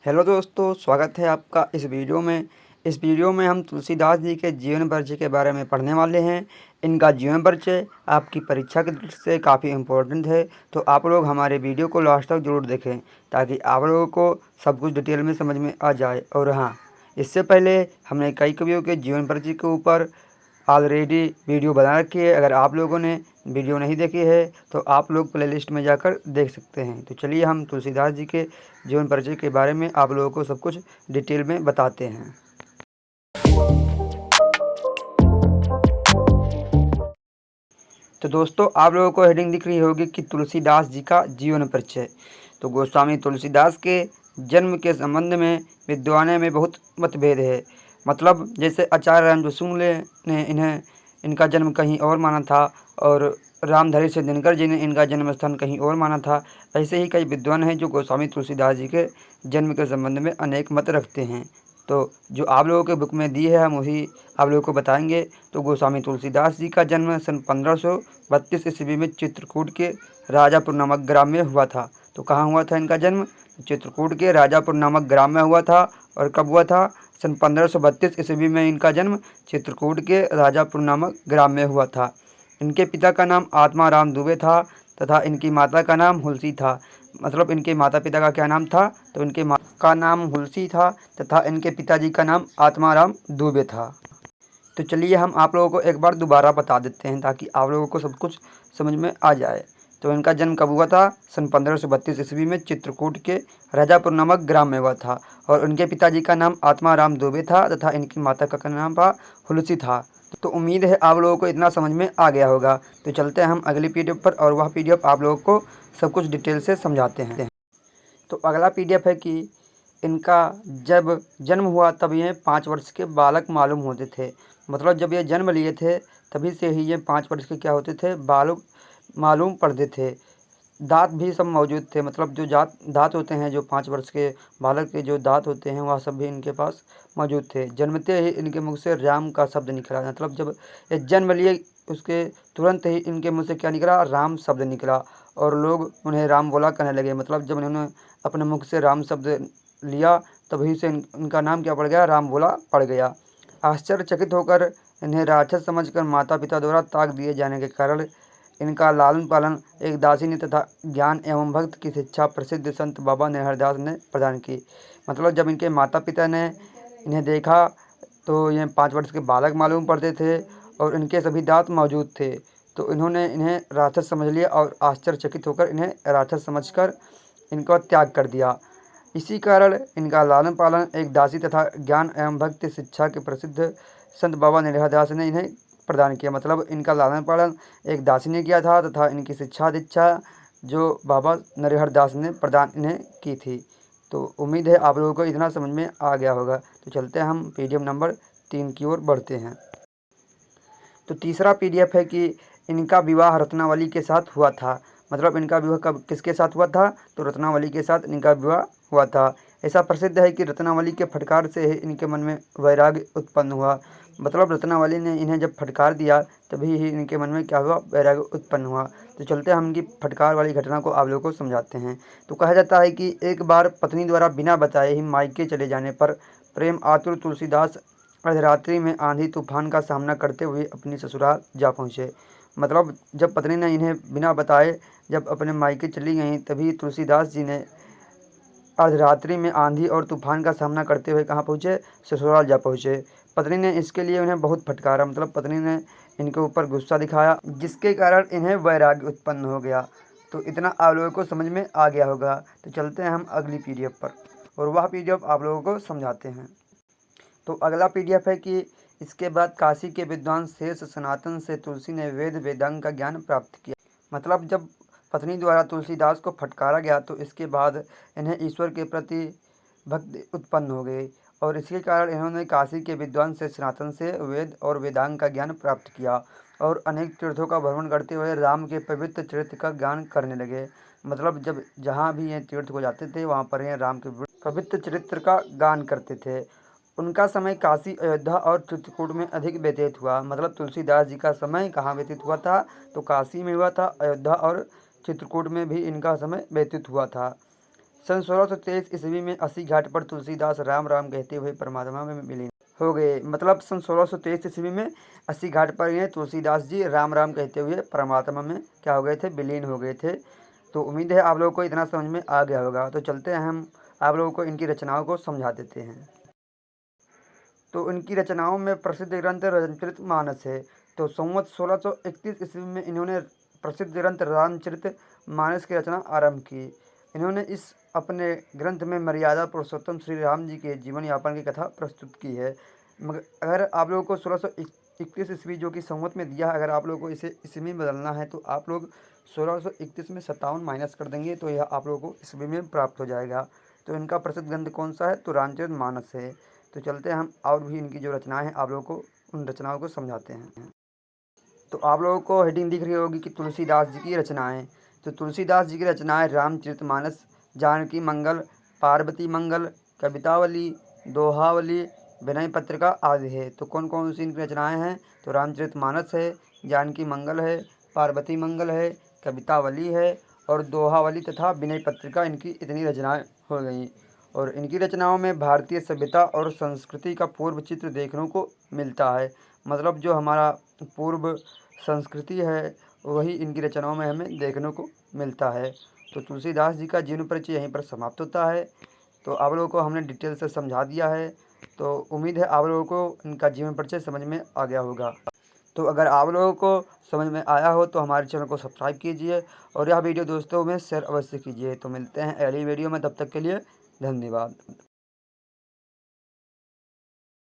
Hello दोस्तों, स्वागत है आपका इस वीडियो में हम तुलसीदास जी के जीवन परिचय के बारे में पढ़ने वाले हैं। इनका जीवन परिचय आपकी परीक्षा की दृष्टि से काफ़ी इम्पोर्टेंट है, तो आप लोग हमारे वीडियो को लास्ट तक ज़रूर देखें ताकि आप लोगों को सब कुछ डिटेल में समझ में आ जाए। और हाँ, इससे पहले हमने कई कवियों के जीवन परिचय के ऊपर ऑलरेडी वीडियो बना रखी है। अगर आप लोगों ने वीडियो नहीं देखी है तो आप लोग प्लेलिस्ट में जाकर देख सकते हैं। तो चलिए हम तुलसीदास जी के जीवन परिचय के बारे में आप लोगों को सब कुछ डिटेल में बताते हैं। तो दोस्तों, आप लोगों को हेडिंग दिख रही होगी कि तुलसीदास जी का जीवन परिचय। तो गोस्वामी तुलसीदास के जन्म के संबंध में विद्वानों में बहुत मतभेद है। मतलब जैसे आचार्य रामजोसुमले ने इनका जन्म कहीं और माना था और रामधारी से दिनकर जी ने इनका जन्म स्थान कहीं और माना था। ऐसे ही कई विद्वान हैं जो गोस्वामी तुलसीदास जी के जन्म के संबंध में अनेक मत रखते हैं। तो जो आप लोगों के बुक में दी है हम वही आप लोगों को बताएंगे। तो गोस्वामी तुलसीदास जी का जन्म सन 1532 ईस्वी में चित्रकूट के राजापुर नामक ग्राम में हुआ था। तो कहाँ हुआ था इनका जन्म? चित्रकूट के राजापुर नामक ग्राम में हुआ था। और कब हुआ था? सन 1532 ईस्वी में इनका जन्म चित्रकूट के राजापुर नामक ग्राम में हुआ था। इनके पिता का नाम आत्माराम दुबे था तथा इनकी माता का नाम हुलसी था। मतलब इनके माता पिता का क्या नाम था? तो इनके माता का नाम हुलसी था तथा इनके पिताजी का नाम आत्माराम दुबे था। तो चलिए हम आप लोगों को एक बार दोबारा बता देते हैं ताकि आप लोगों को सब कुछ समझ में आ जाए। तो इनका जन्म कब हुआ था? सन 1532 ईस्वी में चित्रकूट के राजापुर नामक ग्राम में हुआ था। और उनके पिताजी का नाम आत्माराम दुबे था तथा इनकी माता का नाम था हुलसी था। तो उम्मीद है आप लोगों को इतना समझ में आ गया होगा। तो चलते हैं हम अगली पीडीएफ पर और वह पीडीएफ आप लोगों को सब कुछ डिटेल से समझाते हैं। तो अगला पीडीएफ है कि इनका जब जन्म हुआ तब ये 5 वर्ष के बालक मालूम होते थे। मतलब जब ये जन्म लिए थे तभी से ही ये 5 वर्ष के क्या होते थे? बालक मालूम पड़ते थे। दाँत भी सब मौजूद थे। मतलब जो दाँत होते हैं, जो 5 वर्ष के बालक के जो दाँत होते हैं वह सब भी इनके पास मौजूद थे। जन्मते ही इनके मुख से राम का शब्द निकला। मतलब जब ये जन्म लिए उसके तुरंत ही इनके मुँह से क्या निकला? राम शब्द निकला। और लोग उन्हें राम बोला कहने लगे। मतलब जब इन्होंने अपने मुख से राम शब्द लिया तभी से इनका नाम क्या पड़ गया? राम बोला पड़ गया। आश्चर्यचकित होकर इन्हें राक्षस समझकर माता पिता द्वारा ताक दिए जाने के कारण इनका लालन पालन एक दासिनी तथा ज्ञान एवं भक्त की शिक्षा प्रसिद्ध संत बाबा नरहरदास ने प्रदान की। मतलब जब इनके माता पिता ने इन्हें देखा तो ये 5 वर्ष के बालक मालूम पड़ते थे और इनके सभी दांत मौजूद थे। तो इन्होंने इन्हें राक्षस समझ लिया और आश्चर्यचकित होकर इन्हें राक्षस समझकर इनका त्याग कर दिया। इसी कारण इनका लालन पालन एक दासी तथा ज्ञान एवं भक्ति शिक्षा के प्रसिद्ध संत बाबा नरहरदास ने इन्हें प्रदान किया। मतलब इनका लालन पालन एक दासी ने किया था तथा इनकी शिक्षा दीक्षा जो बाबा नरहरदास ने प्रदान इन्हें की थी। तो उम्मीद है आप लोगों को इतना समझ में आ गया होगा। तो चलते हैं हम पीडीएफ नंबर 3 की ओर बढ़ते हैं। तो तीसरा पीडीएफ है कि इनका विवाह रत्नावली के साथ हुआ था। मतलब इनका विवाह कब किसके साथ हुआ था? तो रत्नावली के साथ इनका विवाह हुआ था। ऐसा प्रसिद्ध है कि रत्नावली के फटकार से ही इनके मन में वैराग्य उत्पन्न हुआ। मतलब रत्नावली ने इन्हें जब फटकार दिया तभी ही इनके मन में क्या हुआ? वैराग्य उत्पन्न हुआ। तो चलते हम इनकी फटकार वाली घटना को आप लोगों को समझाते हैं। तो कहा जाता है कि एक बार पत्नी द्वारा बिना बताए ही मायके चले जाने पर प्रेम आतुर तुलसीदास अर्धरात्रि में आंधी तूफान का सामना करते हुए अपनी ससुराल जा पहुँचे। मतलब जब पत्नी ने इन्हें बिना बताए जब अपने मायके चली गईं तभी तुलसीदास जी ने अर्धरात्रि में आंधी और तूफान का सामना करते हुए कहाँ पहुँचे? ससुराल जा पहुँचे। पत्नी ने इसके लिए उन्हें बहुत फटकारा। मतलब पत्नी ने इनके ऊपर गुस्सा दिखाया जिसके कारण इन्हें वैराग्य उत्पन्न हो गया। तो इतना आप लोगों को समझ में आ गया होगा। तो चलते हैं हम अगली पीडीएफ पर और वह पीडीएफ आप लोगों को समझाते हैं। तो अगला पीडीएफ है कि इसके बाद काशी के विद्वान शेष सनातन से तुलसी ने वेद वेदांग का ज्ञान प्राप्त किया। मतलब जब पत्नी द्वारा तुलसीदास को फटकारा गया तो इसके बाद इन्हें ईश्वर के प्रति भक्ति उत्पन्न हो गई और इसके कारण इन्होंने काशी के विद्वान से सनातन से वेद और वेदांग का ज्ञान प्राप्त किया और अनेक तीर्थों का भ्रमण करते हुए राम के पवित्र चरित्र का ज्ञान करने लगे। मतलब जब जहाँ भी ये तीर्थ को जाते थे वहाँ पर ये राम के पवित्र चरित्र का गान करते थे। उनका समय काशी, अयोध्या और चित्रकूट में अधिक व्यतीत हुआ। मतलब तुलसीदास जी का समय कहाँ व्यतीत हुआ था? तो काशी में हुआ था, अयोध्या और चित्रकूट में भी इनका समय व्यतीत हुआ था। सन 1623 ईस्वी में अस्सी घाट पर तुलसीदास राम राम कहते हुए परमात्मा में विलीन हो गए। मतलब सन 1623 ईस्वी में अस्सी घाट पर ये तुलसीदास जी राम राम कहते हुए परमात्मा में क्या हो गए थे, विलीन हो गए थे। तो उम्मीद है आप लोगों को इतना समझ में आ गया होगा। तो चलते हैं हम आप लोगों को इनकी रचनाओं को समझा देते हैं। तो इनकी रचनाओं में प्रसिद्ध ग्रंथ रामचरितमानस है। तो संवत 1631 ईस्वी में इन्होंने प्रसिद्ध ग्रंथ रामचरितमानस की रचना आरंभ की। इन्होंने इस अपने ग्रंथ में मर्यादा पुरुषोत्तम श्री राम जी के जीवन यापन की कथा प्रस्तुत की है। मगर अगर आप लोगों को 1621 ईस्वी जो कि संवत में दिया है, अगर आप लोगों को इसे ईस्वी में बदलना है तो आप लोग 1631 में 57 माइनस कर देंगे तो यह आप लोगों को ईस्वी में प्राप्त हो जाएगा। तो इनका प्रसिद्ध ग्रंथ कौन सा है, तो रामचरितमानस है। तो चलते हैं हम और भी इनकी जो रचनाएं हैं आप लोगों को उन रचनाओं को समझाते हैं। तो आप लोगों को हेडिंग दिख रही होगी कि तुलसीदास जी की रचनाएं। तो तुलसीदास जी की रचनाएं रामचरितमानस, जानकी मंगल, पार्वती मंगल, कवितावली, दोहावली, विनय पत्रिका आदि है। तो कौन कौन सी इनकी रचनाएं हैं, तो रामचरितमानस है, जानकी मंगल है, पार्वती मंगल है, कवितावली है और दोहावली तथा विनय पत्रिका, इनकी इतनी रचनाएं हो गई। और इनकी रचनाओं में भारतीय सभ्यता और संस्कृति का पूर्व चित्र देखने को मिलता है। मतलब जो हमारा पूर्व संस्कृति है वही इनकी रचनाओं में हमें देखने को मिलता है। तो तुलसीदास जी का जीवन परिचय यहीं पर समाप्त होता है। तो आप लोगों को हमने डिटेल से समझा दिया है। तो उम्मीद है आप लोगों को इनका जीवन परिचय समझ में आ गया होगा। तो अगर आप लोगों को समझ में आया हो तो हमारे चैनल को सब्सक्राइब कीजिए और यह वीडियो दोस्तों में शेयर अवश्य कीजिए। तो मिलते हैं अगली वीडियो में, तब तक के लिए धन्यवाद।